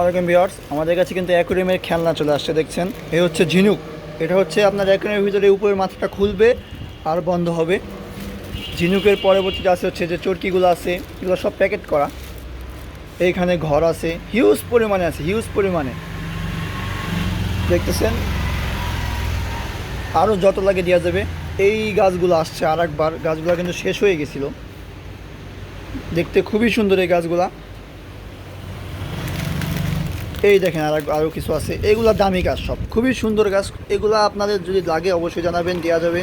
আলাইকুম ভিউয়ার্স, আমাদের কাছে কিন্তু অ্যাকুরিয়ামের খেলনা চলে আসছে। দেখছেন, এই হচ্ছে ঝিনুক। এটা হচ্ছে আপনার অ্যাকুরিয়ামের ভিতরে উপরের মাথাটা খুলবে আর বন্ধ হবে। ঝিনুকের পরবর্তীতে আছে হচ্ছে যে চরকিগুলো আছে, এগুলো সব প্যাকেট করা। এইখানে ঘর আছে, হিউজ পরিমাণে আছে, হিউজ পরিমাণে দেখতেছেন। আরও যত লাগে দেওয়া যাবে। এই গাছগুলো আসছে আর একবার, গাছগুলো কিন্তু শেষ হয়ে গেছিলো। দেখতে খুবই সুন্দর এই গাছগুলা। এই দেখেন আরও কিছু আছে, এগুলা দামি গাছ, সব খুবই সুন্দর গাছ। এগুলা আপনাদের যদি লাগে অবশ্যই জানাবেন, দেওয়া যাবে।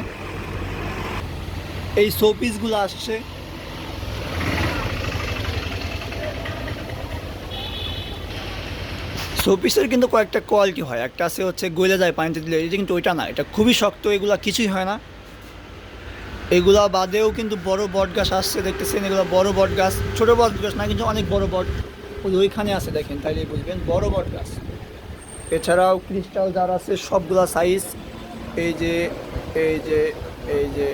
এই শোপিসগুলো আসছে, শোপিসের কিন্তু কয়েকটা কোয়ালিটি হয়। একটা আছে হচ্ছে গলে যায় পানিতে দিলে, এটা কিন্তু ওইটা না, এটা খুবই শক্ত, এগুলা কিছুই হয় না। এগুলা বাদেও কিন্তু বড় বট গাছ আসছে, দেখতেছেন এগুলো বড় বট গাছ, ছোটো বট গাছ না কিন্তু অনেক বড় বট। ওইখানে আছে দেখেন, তাইলে বুঝবেন বড় বট গাছ। এছাড়াও ক্রিস্টাল জার আছে সবগুলা সাইজ। এই যে এই যে এই যে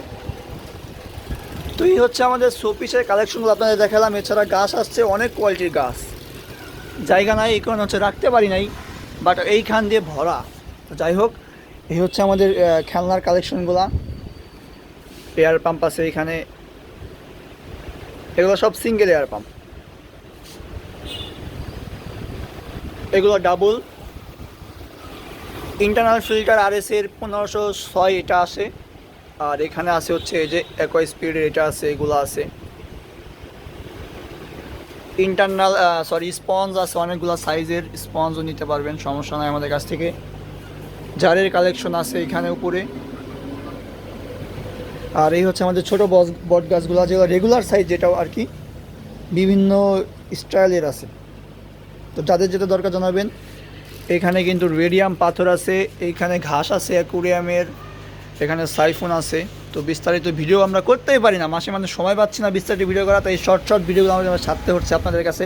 তো এই হচ্ছে আমাদের শোপিসের কালেকশনগুলো আপনাদের দেখালাম। এছাড়া গাছ আসছে অনেক কোয়ালিটির গাছ, জায়গা নাই এই কারণে হচ্ছে রাখতে পারি নাই, বাট এইখান দিয়ে ভরা। তো যাই হোক, এই হচ্ছে আমাদের খেলনার কালেকশনগুলা। এয়ার পাম্প আছে এইখানে, এগুলো সব সিঙ্গেল এয়ার পাম্প, এগুলো ডাবল। ইন্টারনাল ফিল্টার RS এর 1506 এটা আসে। আর এখানে আছে হচ্ছে এই যে একোয়া স্পিডের এটা আছে, এগুলো আছে। ইন্টারনাল স্পঞ্জ আছে অনেকগুলো সাইজের, স্পঞ্জও নিতে পারবেন, সমস্যা নয় আমাদের কাছ থেকে। জারের কালেকশন আছে এখানে উপরে। আর এই হচ্ছে আমাদের ছোটো বট গাছগুলো, যেগুলো রেগুলার সাইজ, যেটাও আর কি বিভিন্ন স্টাইলের আছে। তো যাদের যেটা দরকার জানাবেন। এখানে কিন্তু রেডিয়াম পাথর আছে, এইখানে ঘাস আছে অ্যাকুরিয়ামের, এখানে সাইফোন আছে। তো বিস্তারিত ভিডিও আমরা করতেই পারি না, মাসে সময় পাচ্ছি না বিস্তারিত ভিডিও করা, তাই শর্ট ভিডিওগুলো আমাদের ছাড়তে হচ্ছে আপনাদের কাছে।